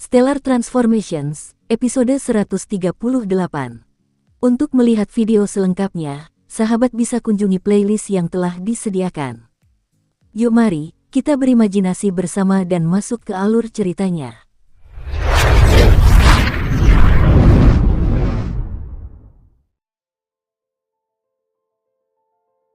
Stellar Transformations, episode 138. Untuk melihat video selengkapnya, sahabat bisa kunjungi playlist yang telah disediakan. Yuk mari, kita berimajinasi bersama dan masuk ke alur ceritanya.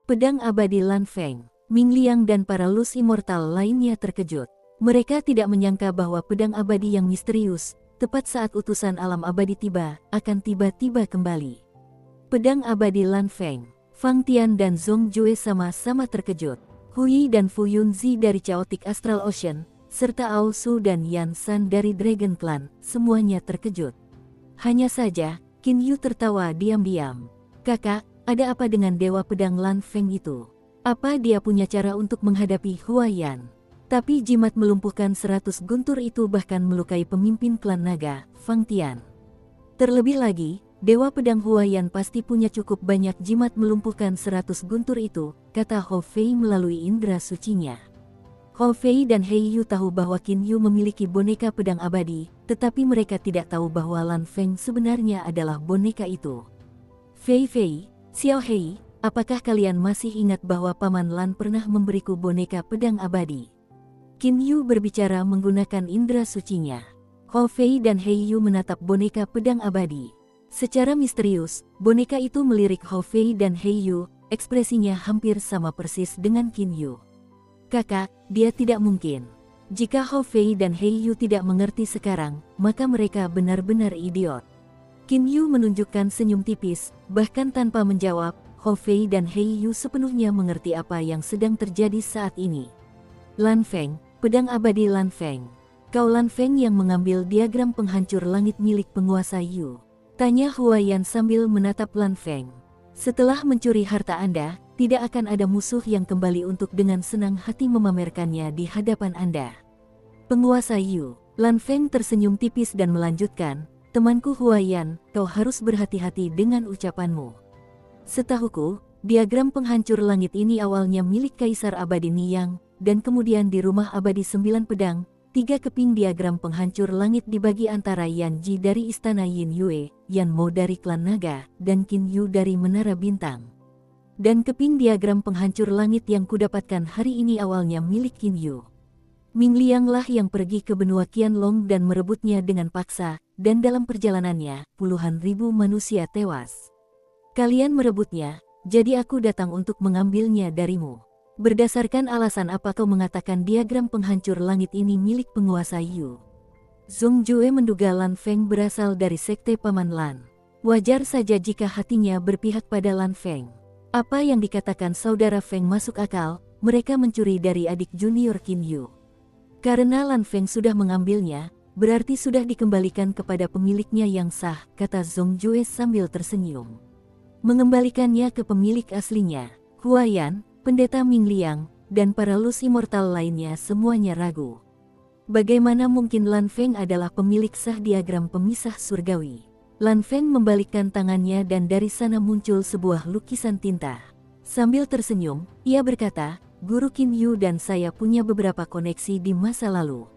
Pedang abadi Lan Feng, Ming Liang dan para Lus Immortal lainnya terkejut. Mereka tidak menyangka bahwa pedang abadi yang misterius, tepat saat utusan alam abadi tiba, akan tiba-tiba kembali. Pedang abadi Lan Feng, Fang Tian dan Zhong Jue sama-sama terkejut. Hui dan Fu Yunzi dari Chaotic Astral Ocean, serta Ao Su dan Yan San dari Dragon Clan, semuanya terkejut. Hanya saja, Qin Yu tertawa diam-diam. "Kakak, ada apa dengan Dewa Pedang Lan Feng itu? Apa dia punya cara untuk menghadapi Huaiyan?" Tapi jimat melumpuhkan 100 guntur itu bahkan melukai pemimpin klan naga, Fang Tian. Terlebih lagi, Dewa Pedang Huaiyan pasti punya cukup banyak jimat melumpuhkan 100 guntur itu, kata Hou Fei melalui indera sucinya. Hou Fei dan Hei Yu tahu bahwa Qin Yu memiliki boneka pedang abadi, tetapi mereka tidak tahu bahwa Lan Feng sebenarnya adalah boneka itu. "Fei Fei, Xiao Hei, apakah kalian masih ingat bahwa Paman Lan pernah memberiku boneka pedang abadi?" Qin Yu berbicara menggunakan indera sucinya. Hou Fei dan Hei Yu menatap boneka pedang abadi. Secara misterius, boneka itu melirik Hou Fei dan Hei Yu, ekspresinya hampir sama persis dengan Qin Yu. "Kakak, dia tidak mungkin." Jika Hou Fei dan Hei Yu tidak mengerti sekarang, maka mereka benar-benar idiot. Qin Yu menunjukkan senyum tipis, bahkan tanpa menjawab, Hou Fei dan Hei Yu sepenuhnya mengerti apa yang sedang terjadi saat ini. "Lan Feng, pedang abadi Lan Feng. Kau Lan Feng yang mengambil diagram penghancur langit milik penguasa Yu?" tanya Huaiyan sambil menatap Lan Feng. "Setelah mencuri harta Anda, tidak akan ada musuh yang kembali untuk dengan senang hati memamerkannya di hadapan Anda." "Penguasa Yu." Lan Feng tersenyum tipis dan melanjutkan, "Temanku Huaiyan, kau harus berhati-hati dengan ucapanmu. Setahuku, diagram penghancur langit ini awalnya milik Kaisar Abadi Niyang, dan kemudian di rumah abadi 9 pedang, 3 keping diagram penghancur langit dibagi antara Yan Ji dari Istana Yin Yue, Yan Mo dari Klan Naga, dan Qin Yu dari Menara Bintang. Dan keping diagram penghancur langit yang kudapatkan hari ini awalnya milik Qin Yu. Ming Liang lah yang pergi ke benua Qianlong dan merebutnya dengan paksa, dan dalam perjalanannya, puluhan ribu manusia tewas. Kalian merebutnya, jadi aku datang untuk mengambilnya darimu. Berdasarkan alasan apa kau mengatakan diagram penghancur langit ini milik penguasa Yu?" Zhong Jue menduga Lan Feng berasal dari sekte Paman Lan. Wajar saja jika hatinya berpihak pada Lan Feng. Apa yang dikatakan saudara Feng masuk akal, mereka mencuri dari adik junior Qin Yu. Karena Lan Feng sudah mengambilnya, berarti sudah dikembalikan kepada pemiliknya yang sah, kata Zhong Jue sambil tersenyum. "Mengembalikannya ke pemilik aslinya." Huaiyan, Pendeta Ming Liang, dan para Lus Immortal lainnya semuanya ragu. Bagaimana mungkin Lan Feng adalah pemilik sah diagram pemisah surgawi? Lan Feng membalikkan tangannya dan dari sana muncul sebuah lukisan tinta. Sambil tersenyum, ia berkata, "Guru Qin Yu dan saya punya beberapa koneksi di masa lalu.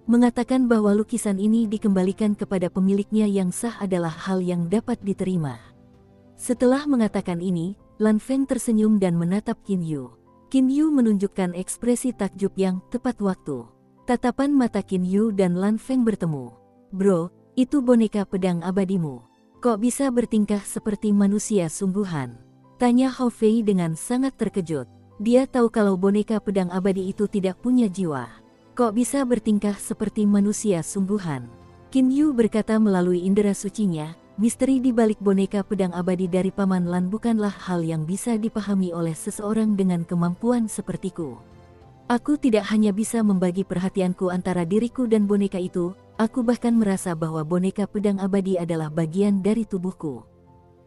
Mengatakan bahwa lukisan ini dikembalikan kepada pemiliknya yang sah adalah hal yang dapat diterima." Setelah mengatakan ini, Lan Feng tersenyum dan menatap Qin Yu. Qin Yu menunjukkan ekspresi takjub yang tepat waktu. Tatapan mata Qin Yu dan Lan Feng bertemu. "Bro, itu boneka pedang abadimu. Kok bisa bertingkah seperti manusia sungguhan?" tanya Hou Fei dengan sangat terkejut. Dia tahu kalau boneka pedang abadi itu tidak punya jiwa. Kok bisa bertingkah seperti manusia sungguhan? Qin Yu berkata melalui indera sucinya, "Misteri di balik boneka pedang abadi dari Paman Lan bukanlah hal yang bisa dipahami oleh seseorang dengan kemampuan sepertiku. Aku tidak hanya bisa membagi perhatianku antara diriku dan boneka itu, aku bahkan merasa bahwa boneka pedang abadi adalah bagian dari tubuhku."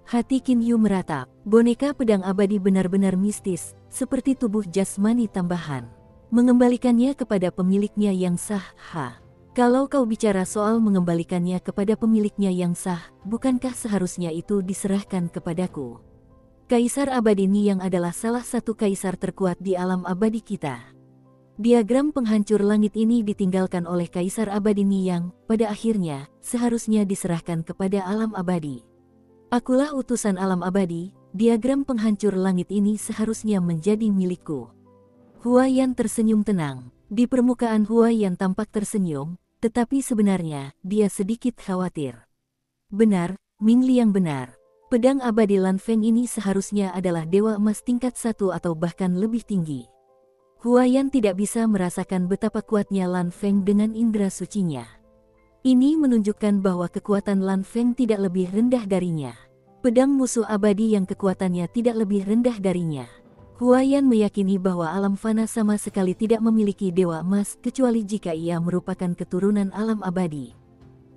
Hati Qin Yu meratap. Boneka pedang abadi benar-benar mistis, seperti tubuh jasmani tambahan. Mengembalikannya kepada pemiliknya yang sah, Kalau kau bicara soal mengembalikannya kepada pemiliknya yang sah, bukankah seharusnya itu diserahkan kepadaku? Kaisar Abadi Niyang adalah salah satu kaisar terkuat di alam abadi kita. Diagram penghancur langit ini ditinggalkan oleh Kaisar Abadi Ni yang, pada akhirnya, seharusnya diserahkan kepada alam abadi. Akulah utusan alam abadi, diagram penghancur langit ini seharusnya menjadi milikku. Huaiyan tersenyum tenang. Di permukaan Huaiyan tampak tersenyum, tetapi sebenarnya, dia sedikit khawatir. Benar, Ming Liang benar. Pedang abadi Lan Feng ini seharusnya adalah dewa emas tingkat 1 atau bahkan lebih tinggi. Huaiyan tidak bisa merasakan betapa kuatnya Lan Feng dengan indera sucinya. Ini menunjukkan bahwa kekuatan Lan Feng tidak lebih rendah darinya. Pedang musuh abadi yang kekuatannya tidak lebih rendah darinya. Huaiyan meyakini bahwa alam fana sama sekali tidak memiliki dewa emas kecuali jika ia merupakan keturunan alam abadi.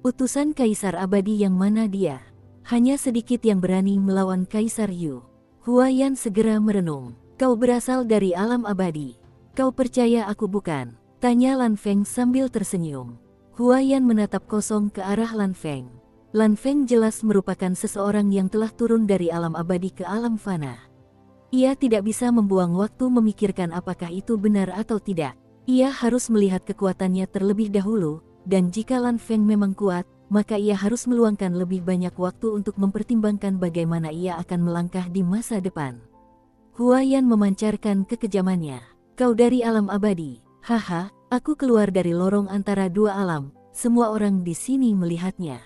Utusan Kaisar Abadi yang mana dia? Hanya sedikit yang berani melawan Kaisar Yu. Huaiyan segera merenung. Kau berasal dari alam abadi. Kau percaya aku bukan? Tanya Lan Feng sambil tersenyum. Huaiyan menatap kosong ke arah Lan Feng. Lan Feng jelas merupakan seseorang yang telah turun dari alam abadi ke alam fana. Ia tidak bisa membuang waktu memikirkan apakah itu benar atau tidak. Ia harus melihat kekuatannya terlebih dahulu, dan jika Lan Feng memang kuat, maka ia harus meluangkan lebih banyak waktu untuk mempertimbangkan bagaimana ia akan melangkah di masa depan. Huaiyan memancarkan kekejamannya. Kau dari alam abadi. Haha, aku keluar dari lorong antara dua alam, semua orang di sini melihatnya.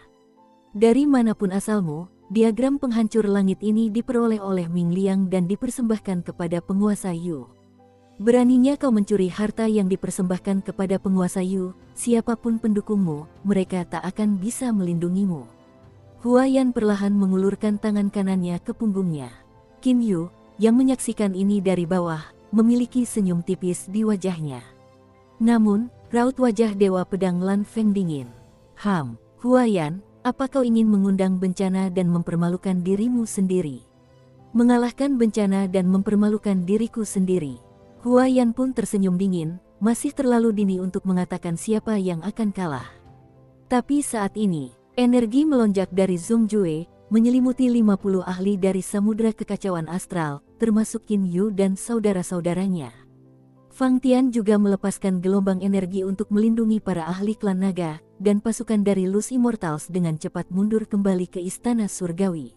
Dari manapun asalmu, diagram penghancur langit ini diperoleh oleh Ming Liang dan dipersembahkan kepada penguasa Yu. Beraninya kau mencuri harta yang dipersembahkan kepada penguasa Yu, siapapun pendukungmu, mereka tak akan bisa melindungimu. Huaiyan perlahan mengulurkan tangan kanannya ke punggungnya. Qin Yu, yang menyaksikan ini dari bawah, memiliki senyum tipis di wajahnya. Namun, raut wajah Dewa Pedang Lan Feng dingin. Huaiyan, apa kau ingin mengundang bencana dan mempermalukan dirimu sendiri? Mengalahkan bencana dan mempermalukan diriku sendiri. Huaiyan pun tersenyum dingin, masih terlalu dini untuk mengatakan siapa yang akan kalah. Tapi saat ini, energi melonjak dari Zhong Jue, menyelimuti 50 ahli dari Samudra Kekacauan Astral, termasuk Qin Yu dan saudara-saudaranya. Fang Tian juga melepaskan gelombang energi untuk melindungi para ahli klan naga, dan pasukan dari Luz Immortals dengan cepat mundur kembali ke Istana Surgawi.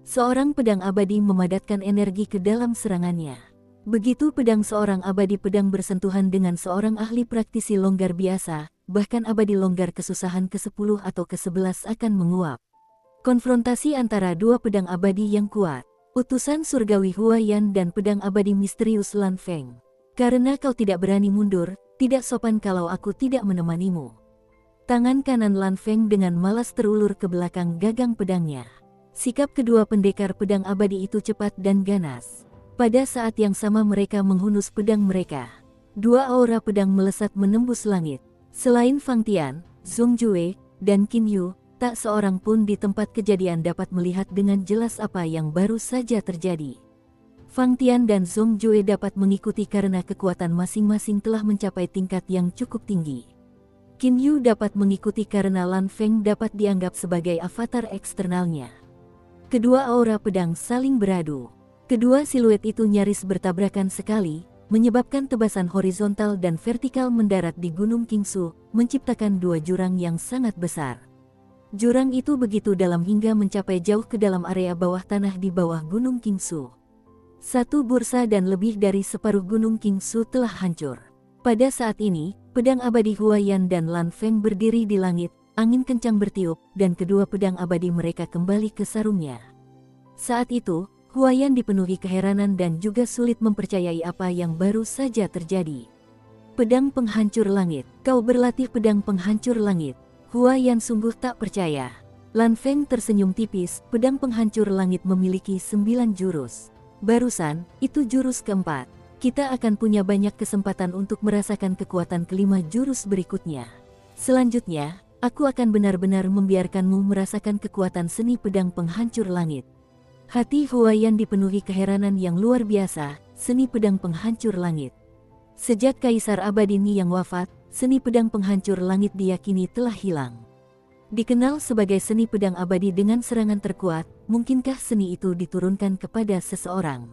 Seorang pedang abadi memadatkan energi ke dalam serangannya. Begitu pedang seorang abadi pedang bersentuhan dengan seorang ahli praktisi longgar biasa, bahkan abadi longgar kesusahan ke-10 atau ke-11 akan menguap. Konfrontasi antara dua pedang abadi yang kuat. Utusan surgawi Huaiyan dan pedang abadi misterius Lan Feng. Karena kau tidak berani mundur, tidak sopan kalau aku tidak menemanimu. Tangan kanan Lan Feng dengan malas terulur ke belakang gagang pedangnya. Sikap kedua pendekar pedang abadi itu cepat dan ganas. Pada saat yang sama mereka menghunus pedang mereka. Dua aura pedang melesat menembus langit. Selain Fang Tian, Zhong Jue, dan Qin Yu, tak seorang pun di tempat kejadian dapat melihat dengan jelas apa yang baru saja terjadi. Fang Tian dan Zhong Jue dapat mengikuti karena kekuatan masing-masing telah mencapai tingkat yang cukup tinggi. Qin Yu dapat mengikuti karena Lan Feng dapat dianggap sebagai avatar eksternalnya. Kedua aura pedang saling beradu. Kedua siluet itu nyaris bertabrakan sekali, menyebabkan tebasan horizontal dan vertikal mendarat di Gunung Qingsu, menciptakan dua jurang yang sangat besar. Jurang itu begitu dalam hingga mencapai jauh ke dalam area bawah tanah di bawah Gunung Qingsu. Satu bursa dan lebih dari separuh Gunung Qingsu telah hancur. Pada saat ini, pedang abadi Huaiyan dan Lan Feng berdiri di langit, angin kencang bertiup, dan kedua pedang abadi mereka kembali ke sarungnya. Saat itu, Huaiyan dipenuhi keheranan dan juga sulit mempercayai apa yang baru saja terjadi. Pedang penghancur langit, kau berlatih pedang penghancur langit. Huaiyan sungguh tak percaya. Lan Feng tersenyum tipis, pedang penghancur langit memiliki 9 jurus. Barusan, itu jurus keempat. Kita akan punya banyak kesempatan untuk merasakan kekuatan kelima jurus berikutnya. Selanjutnya, aku akan benar-benar membiarkanmu merasakan kekuatan seni pedang penghancur langit. Hati Huaiyan dipenuhi keheranan yang luar biasa, seni pedang penghancur langit. Sejak Kaisar Abadi Ni yang wafat, seni pedang penghancur langit diyakini telah hilang. Dikenal sebagai seni pedang abadi dengan serangan terkuat, mungkinkah seni itu diturunkan kepada seseorang?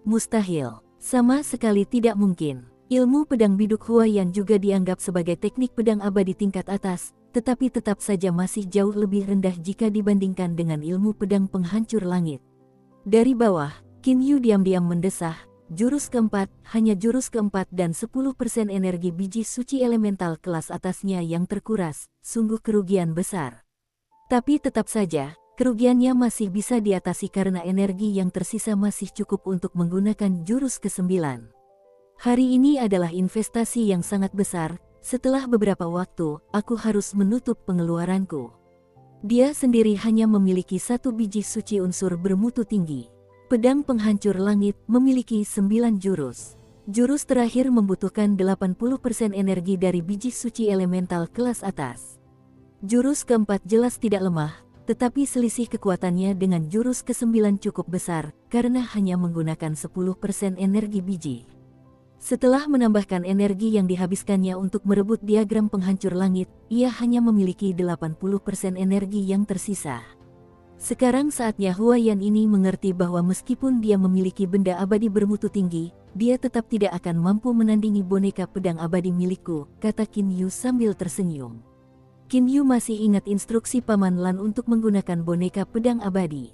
Mustahil, sama sekali tidak mungkin. Ilmu pedang biduk Huaiyan juga dianggap sebagai teknik pedang abadi tingkat atas, tetapi tetap saja masih jauh lebih rendah jika dibandingkan dengan ilmu pedang penghancur langit. Dari bawah, Qin Yu diam-diam mendesah, jurus keempat, hanya jurus keempat dan 10% energi biji suci elemental kelas atasnya yang terkuras, sungguh kerugian besar. Tapi tetap saja, kerugiannya masih bisa diatasi karena energi yang tersisa masih cukup untuk menggunakan jurus ke-9. Hari ini adalah investasi yang sangat besar, setelah beberapa waktu, aku harus menutup pengeluaranku. Dia sendiri hanya memiliki satu biji suci unsur bermutu tinggi. Pedang penghancur langit memiliki 9 jurus. Jurus terakhir membutuhkan 80% energi dari biji suci elemental kelas atas. Jurus keempat jelas tidak lemah, tetapi selisih kekuatannya dengan jurus ke-9 cukup besar, karena hanya menggunakan 10% energi biji. Setelah menambahkan energi yang dihabiskannya untuk merebut diagram penghancur langit, ia hanya memiliki 80% energi yang tersisa. Sekarang saatnya Huaiyan ini mengerti bahwa meskipun dia memiliki benda abadi bermutu tinggi, dia tetap tidak akan mampu menandingi boneka pedang abadi milikku, kata Qin Yu sambil tersenyum. Qin Yu masih ingat instruksi Paman Lan untuk menggunakan boneka pedang abadi.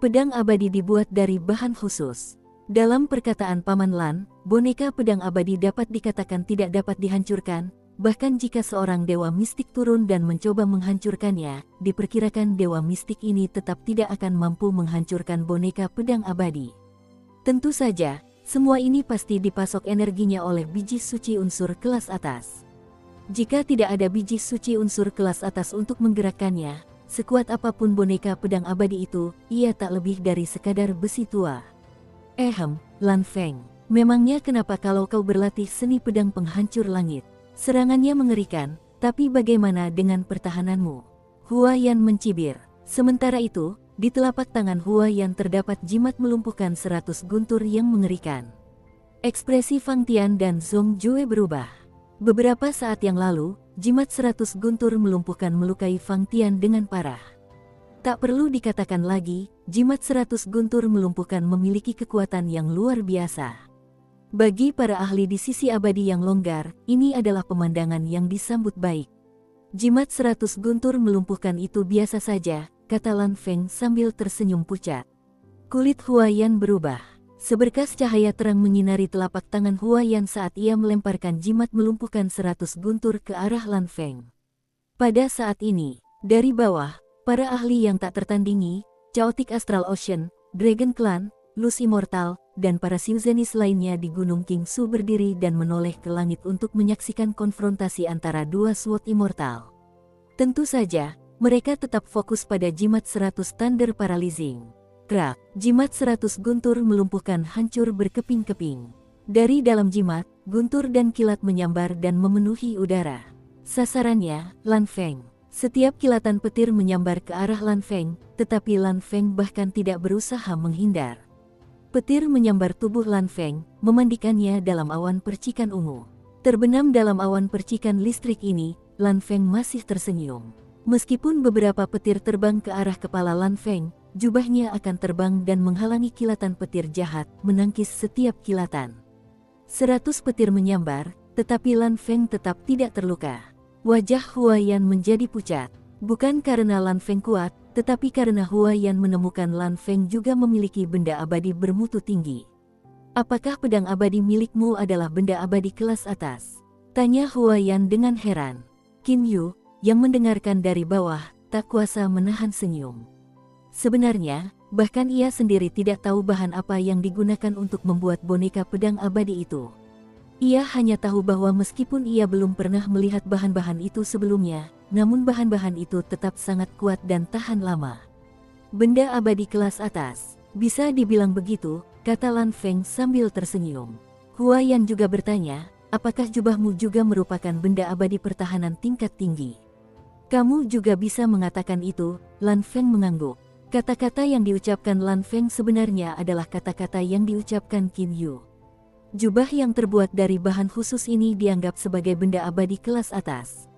Pedang abadi dibuat dari bahan khusus. Dalam perkataan Paman Lan, boneka pedang abadi dapat dikatakan tidak dapat dihancurkan, bahkan jika seorang dewa mistik turun dan mencoba menghancurkannya, diperkirakan dewa mistik ini tetap tidak akan mampu menghancurkan boneka pedang abadi. Tentu saja, semua ini pasti dipasok energinya oleh biji suci unsur kelas atas. Jika tidak ada biji suci unsur kelas atas untuk menggerakkannya, sekuat apapun boneka pedang abadi itu, ia tak lebih dari sekadar besi tua. Lan Feng, memangnya kenapa kalau kau berlatih seni pedang penghancur langit? Serangannya mengerikan, tapi bagaimana dengan pertahananmu? Huaiyan mencibir. Sementara itu, di telapak tangan Huaiyan terdapat jimat melumpuhkan 100 guntur yang mengerikan. Ekspresi Fang Tian dan Zhong Jue berubah. Beberapa saat yang lalu, jimat 100 guntur melumpuhkan melukai Fang Tian dengan parah. Tak perlu dikatakan lagi, jimat 100 guntur melumpuhkan memiliki kekuatan yang luar biasa. Bagi para ahli di sisi abadi yang longgar, ini adalah pemandangan yang disambut baik. Jimat 100 guntur melumpuhkan itu biasa saja, kata Lan Feng sambil tersenyum pucat. Kulit Huaiyan berubah. Seberkas cahaya terang menyinari telapak tangan Huaiyan saat ia melemparkan jimat melumpuhkan 100 guntur ke arah Lan Feng. Pada saat ini, dari bawah, para ahli yang tak tertandingi, Chaotic Astral Ocean, Dragon Clan, Luz Immortal, dan para Siuzenis lainnya di Gunung Qingsu berdiri dan menoleh ke langit untuk menyaksikan konfrontasi antara dua Sword Immortal. Tentu saja, mereka tetap fokus pada jimat 100 Thunder Paralyzing. Krak, jimat 100 guntur melumpuhkan hancur berkeping-keping. Dari dalam jimat, guntur dan kilat menyambar dan memenuhi udara. Sasarannya, Lan Feng. Setiap kilatan petir menyambar ke arah Lan Feng, tetapi Lan Feng bahkan tidak berusaha menghindar. Petir menyambar tubuh Lan Feng, memandikannya dalam awan percikan ungu. Terbenam dalam awan percikan listrik ini, Lan Feng masih tersenyum. Meskipun beberapa petir terbang ke arah kepala Lan Feng, jubahnya akan terbang dan menghalangi kilatan petir jahat, menangkis setiap kilatan. 100 petir menyambar, tetapi Lan Feng tetap tidak terluka. Wajah Huaiyan menjadi pucat, bukan karena Lan Feng kuat, tetapi karena Huaiyan menemukan Lan Feng juga memiliki benda abadi bermutu tinggi. Apakah pedang abadi milikmu adalah benda abadi kelas atas? Tanya Huaiyan dengan heran. Qin Yu, yang mendengarkan dari bawah, tak kuasa menahan senyum. Sebenarnya, bahkan ia sendiri tidak tahu bahan apa yang digunakan untuk membuat boneka pedang abadi itu. Ia hanya tahu bahwa meskipun ia belum pernah melihat bahan-bahan itu sebelumnya, namun bahan-bahan itu tetap sangat kuat dan tahan lama. Benda abadi kelas atas, bisa dibilang begitu, kata Lan Feng sambil tersenyum. Huaiyan juga bertanya, apakah jubahmu juga merupakan benda abadi pertahanan tingkat tinggi? Kamu juga bisa mengatakan itu, Lan Feng mengangguk. Kata-kata yang diucapkan Lan Feng sebenarnya adalah kata-kata yang diucapkan Qin Yu. Jubah yang terbuat dari bahan khusus ini dianggap sebagai benda abadi kelas atas.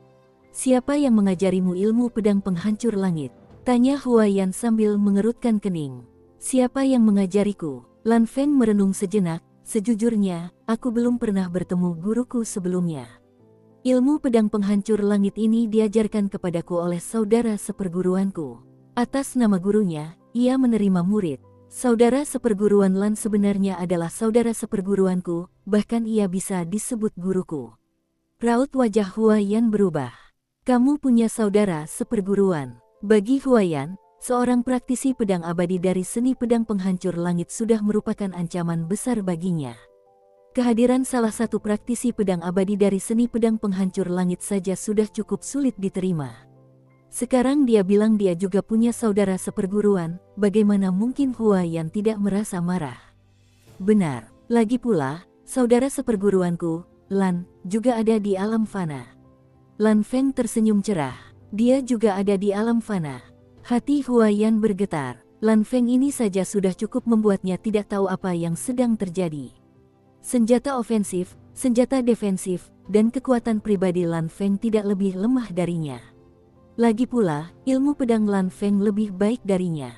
Siapa yang mengajarimu ilmu pedang penghancur langit? Tanya Huaiyan sambil mengerutkan kening. Siapa yang mengajariku? Lan Feng merenung sejenak, Sejujurnya, aku belum pernah bertemu guruku sebelumnya. Ilmu pedang penghancur langit ini diajarkan kepadaku oleh saudara seperguruanku. Atas nama gurunya, ia menerima murid. Saudara seperguruan Lan sebenarnya adalah saudara seperguruanku, bahkan ia bisa disebut guruku. Raut wajah Huayan berubah. Kamu punya saudara seperguruan. Bagi Huayan, seorang praktisi pedang abadi dari seni pedang penghancur langit sudah merupakan ancaman besar baginya. Kehadiran salah satu praktisi pedang abadi dari seni pedang penghancur langit saja sudah cukup sulit diterima. Sekarang dia bilang dia juga punya saudara seperguruan, bagaimana mungkin Huayan tidak merasa marah? Benar, lagi pula, saudara seperguruanku, Lan, juga ada di alam fana. Lan Feng tersenyum cerah, dia juga ada di alam fana. Hati Huayan bergetar, Lan Feng ini saja sudah cukup membuatnya tidak tahu apa yang sedang terjadi. Senjata ofensif, senjata defensif, dan kekuatan pribadi Lan Feng tidak lebih lemah darinya. Lagi pula, ilmu pedang Lan Feng lebih baik darinya.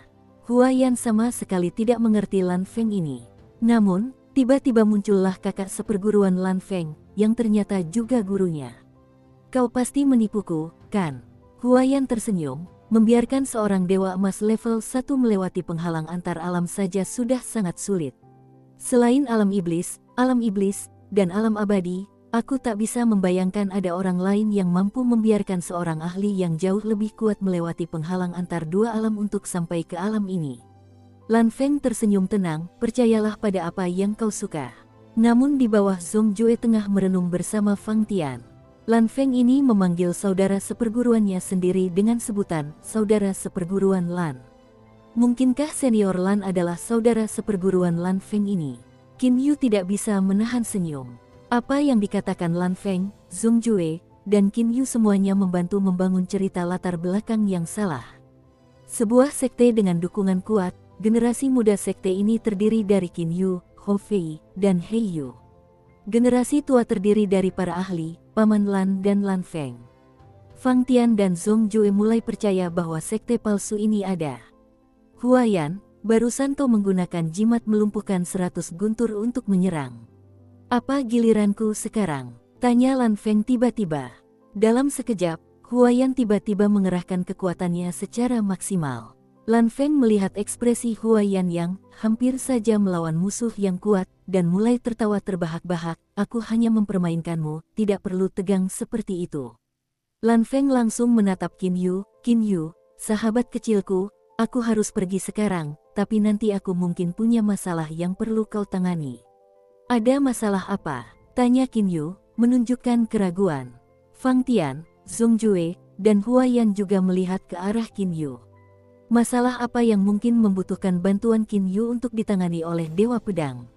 Huayan sama sekali tidak mengerti Lan Feng ini. Namun, tiba-tiba muncullah kakak seperguruan Lan Feng, yang ternyata juga gurunya. Kau pasti menipuku, kan? Huayan tersenyum, membiarkan seorang dewa emas level 1 melewati penghalang antar alam saja sudah sangat sulit. Selain alam iblis, dan alam abadi, aku tak bisa membayangkan ada orang lain yang mampu membiarkan seorang ahli yang jauh lebih kuat melewati penghalang antar dua alam untuk sampai ke alam ini. Lan Feng tersenyum tenang, percayalah pada apa yang kau suka. Namun di bawah Zhong Jue tengah merenung bersama Fang Tian. Lan Feng ini memanggil saudara seperguruannya sendiri dengan sebutan saudara seperguruan Lan. Mungkinkah senior Lan adalah saudara seperguruan Lan Feng ini? Qin Yu tidak bisa menahan senyum. Apa yang dikatakan Lan Feng, Zhong Jue, dan Qin Yu semuanya membantu membangun cerita latar belakang yang salah. Sebuah sekte dengan dukungan kuat, generasi muda sekte ini terdiri dari Qin Yu, Hou Fei, dan He Yu. Generasi tua terdiri dari para ahli, Paman Lan dan Lan Feng. Fang Tian dan Zhong Jue mulai percaya bahwa sekte palsu ini ada. Huayan, barusan kau menggunakan jimat melumpuhkan 100 guntur untuk menyerang. Apa giliranku sekarang? Tanya Lan Feng tiba-tiba. Dalam sekejap, Huayan tiba-tiba mengerahkan kekuatannya secara maksimal. Lan Feng melihat ekspresi Huayan yang hampir saja melawan musuh yang kuat, dan mulai tertawa terbahak-bahak, aku hanya mempermainkanmu, tidak perlu tegang seperti itu. Lan Feng langsung menatap Qin Yu, sahabat kecilku, aku harus pergi sekarang, tapi nanti aku mungkin punya masalah yang perlu kau tangani. Ada masalah apa? Tanya Qin Yu, menunjukkan keraguan. Fang Tian, Zhong Jue, dan Huayan juga melihat ke arah Qin Yu. Masalah apa yang mungkin membutuhkan bantuan Qin Yu untuk ditangani oleh Dewa Pedang?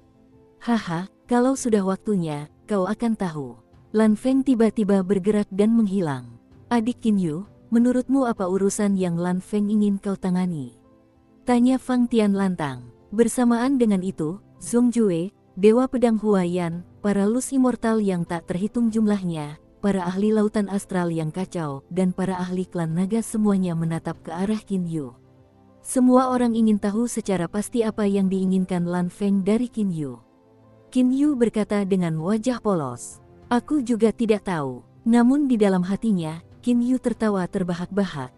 Haha, kalau sudah waktunya, kau akan tahu. Lan Feng tiba-tiba bergerak dan menghilang. Adik Qin Yu, menurutmu apa urusan yang Lan Feng ingin kau tangani? Tanya Fang Tian lantang. Bersamaan dengan itu, Zhong Jue, Dewa Pedang Huayan, para lus immortal yang tak terhitung jumlahnya, para ahli lautan astral yang kacau, dan para ahli klan naga semuanya menatap ke arah Qin Yu. Semua orang ingin tahu secara pasti apa yang diinginkan Lan Feng dari Qin Yu. Qin Yu berkata dengan wajah polos. Aku juga tidak tahu. Namun di dalam hatinya, Qin Yu tertawa terbahak-bahak.